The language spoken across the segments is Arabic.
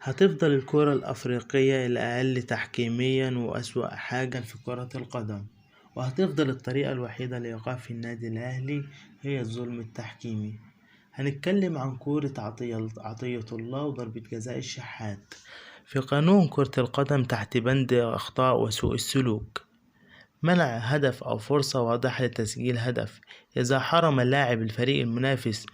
هتفضل الكرة الأفريقية الأقل تحكيميا وأسوأ حاجة في كرة القدم، وهتفضل الطريقة الوحيدة لإيقاف النادي الأهلي هي الظلم التحكيمي. هنتكلم عن كورة عطية الله وضربة جزاء الشحات في قانون كرة القدم تحت بند أخطاء وسوء السلوك. منع هدف أو فرصة واضحة لتسجيل هدف. إذا حرم اللاعب الفريق المنافس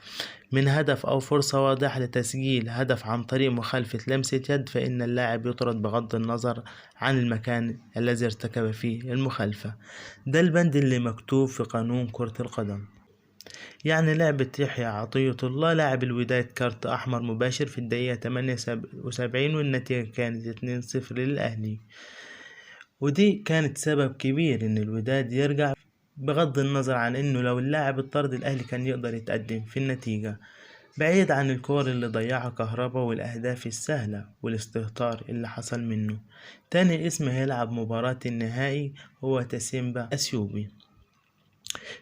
من هدف أو فرصة واضحة لتسجيل هدف عن طريق مخالفة لمسة يد، فإن اللاعب يطرد بغض النظر عن المكان الذي ارتكب فيه المخالفة. ده البند اللي مكتوب في قانون كرة القدم. يعني لعبة يحيى عطية الله لاعب الوداد كارت أحمر مباشر في الدقيقة 78 والنتيجة كانت 2-0 للأهلي، ودي كانت سبب كبير ان الوداد يرجع، بغض النظر عن انه لو اللاعب الطرد الاهلي كان يقدر يتقدم في النتيجة. بعيد عن الكور اللي ضيعها كهربا والاهداف السهلة والاستهتار اللي حصل منه. تاني اسم هيلعب مباراة النهائي هو تسيمبا اثيوبي.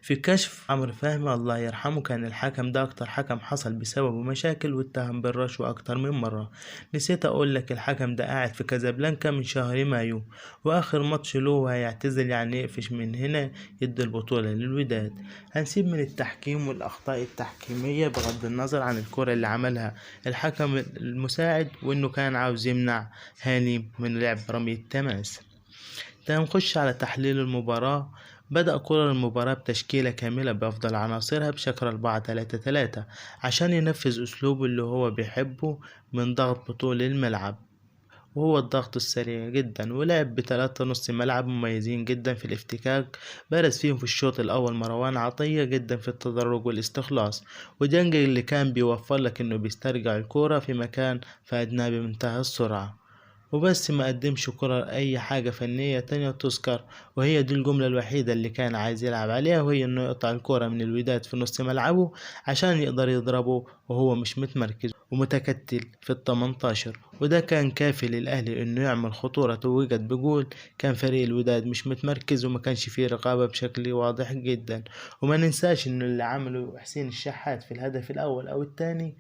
في كشف عمرو فهمي الله يرحمه كان الحكم ده اكتر حكم حصل بسببه مشاكل واتهم بالرشوة اكتر من مرة. نسيت اقول لك الحكم ده قاعد في كازابلانكا من شهر مايو، واخر ماتش له هيعتزل، يعني يقفش من هنا يدي البطولة للوداد. هنسيب من التحكيم والاخطاء التحكيمية بغض النظر عن الكرة اللي عملها الحكم المساعد وانه كان عاوز يمنع هاني من لعب رمي التماس. هنخش على تحليل المباراة. بدأ كولر المباراة بتشكيلة كاملة بأفضل عناصرها بشكل 4-3-3 عشان ينفذ أسلوبه اللي هو بيحبه من ضغط بطول الملعب، وهو الضغط السريع جدا. ولعب بثلاثة نص ملعب مميزين جدا في الافتكاك، بارز فيهم في الشوط الأول مروان عطية جدا في التدرج والاستخلاص، وديانج اللي كان بيوفر لك إنه بيسترجع الكورة في مكان فأدناه بمنتهى السرعة. وبس ما قدمش كرة اي حاجة فنية تانية تذكر، وهي دي الجملة الوحيدة اللي كان عايز يلعب عليها، وهي انه يقطع الكرة من الوداد في نص ملعبه عشان يقدر يضربه وهو مش متمركز ومتكتل في ال18. وده كان كافي للاهلي انه يعمل خطورة توجد بجول. كان فريق الوداد مش متمركز وما كانش فيه رقابة بشكل واضح جدا. وما ننساش انه اللي عمله حسين الشحات في الهدف الاول او التاني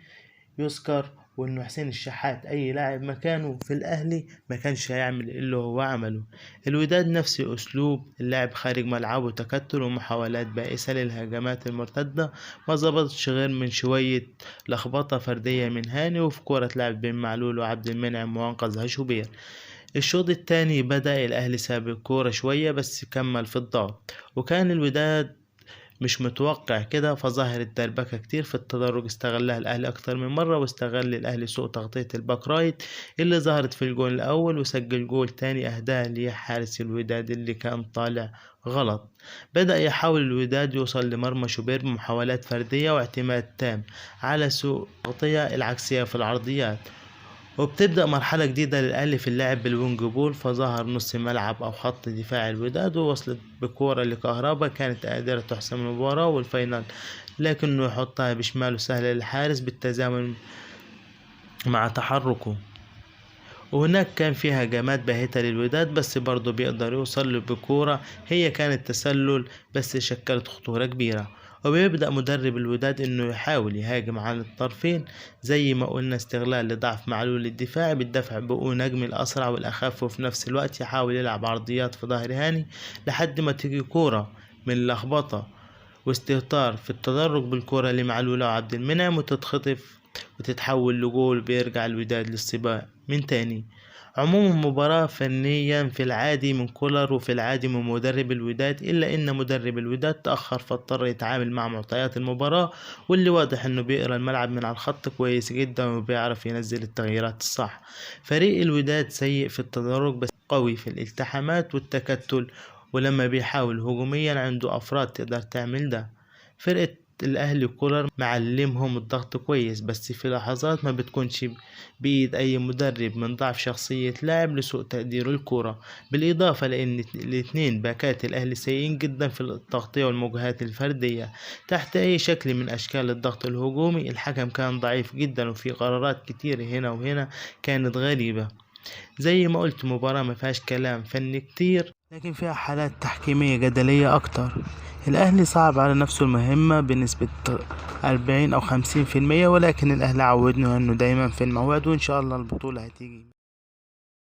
يذكر، وانه حسين الشحات اي لاعب مكانه في الاهلي ما كانش هيعمل اللي هو عمله. الوداد نفس اسلوب اللعب خارج ملعبه، تكتل ومحاولات بائسة للهجمات المرتدة، ما ظبطتش غير من شوية لخبطة فردية من هاني وفي كورة لعب بين معلول وعبد المنعم وانقذها شوبير. الشوط التاني بدأ الأهلي ساب الكورة شوية بس كمل في الضغط، وكان الوداد مش متوقع كده، فظهر الدربكة كتير في التدرج استغلها الأهلي أكتر من مرة، واستغل الأهلي سوء تغطية الباك رايت اللي ظهرت في الجول الأول، وسجل جول تاني أهداه لحارس الوداد اللي كان طالع غلط. بدأ يحاول الوداد يوصل لمرمى شوبير بمحاولات فردية واعتماد تام على سوء التغطية العكسية في العرضيات. وبتبدأ مرحلة جديدة للأهلي في اللعب بالوينج بول، فظهر نص ملعب أو خط دفاع الوداد ووصلت بكورة لكهربا كانت قادرة تحسم المباراة والفاينل، لكنه يحطها بشماله سهلة للحارس بالتزامن مع تحركه. وهناك كان فيها هجمات باهتة للوداد بس برضه بيقدر يوصل له بكورة هي كانت تسلل بس شكلت خطورة كبيرة. وبيبدأ مدرب الوداد انه يحاول يهاجم على الطرفين زي ما قلنا، استغلال لضعف معلول الدفاعي بالدفع بقوا نجم الأسرع والأخف، وفي نفس الوقت يحاول يلعب عرضيات في ظهر هاني لحد ما تيجي كورة من لخبطة واستهتار في التدرج بالكرة لمعلول وعبد المنعم وتتخطف وتتحول لجول، بيرجع الوداد للسباق من تاني. عموم المباراة فنيا في العادي من كولر وفي العادي من مدرب الوداد، إلا إن مدرب الوداد تأخر فاضطر يتعامل مع معطيات المباراة، واللي واضح إنه بيقرأ الملعب من على الخط كويس جدا وبيعرف ينزل التغييرات الصح. فريق الوداد سيء في التدرج بس قوي في الالتحامات والتكتل، ولما بيحاول هجوميا عنده أفراد تقدر تعمل ده. فرقة الأهلي كولر معلمهم الضغط كويس بس في لحظات ما بتكونش بإيد أي مدرب من ضعف شخصية لاعب لسوء تقدير الكرة، بالإضافة لأن الاثنين باكات الأهلي سيئين جدا في التغطية والمواجهات الفردية تحت أي شكل من أشكال الضغط الهجومي. الحكم كان ضعيف جدا وفي قرارات كتير هنا وهنا كانت غريبة. زي ما قلت مباراة ما فيهاش كلام فني كتير، لكن فيها حالات تحكيمية جدلية أكتر. الأهلي صعب على نفسه المهمة بنسبة 40 أو 50%، ولكن الأهلي عودنا إنه دايما في الموعد، وإن شاء الله البطولة هتيجي.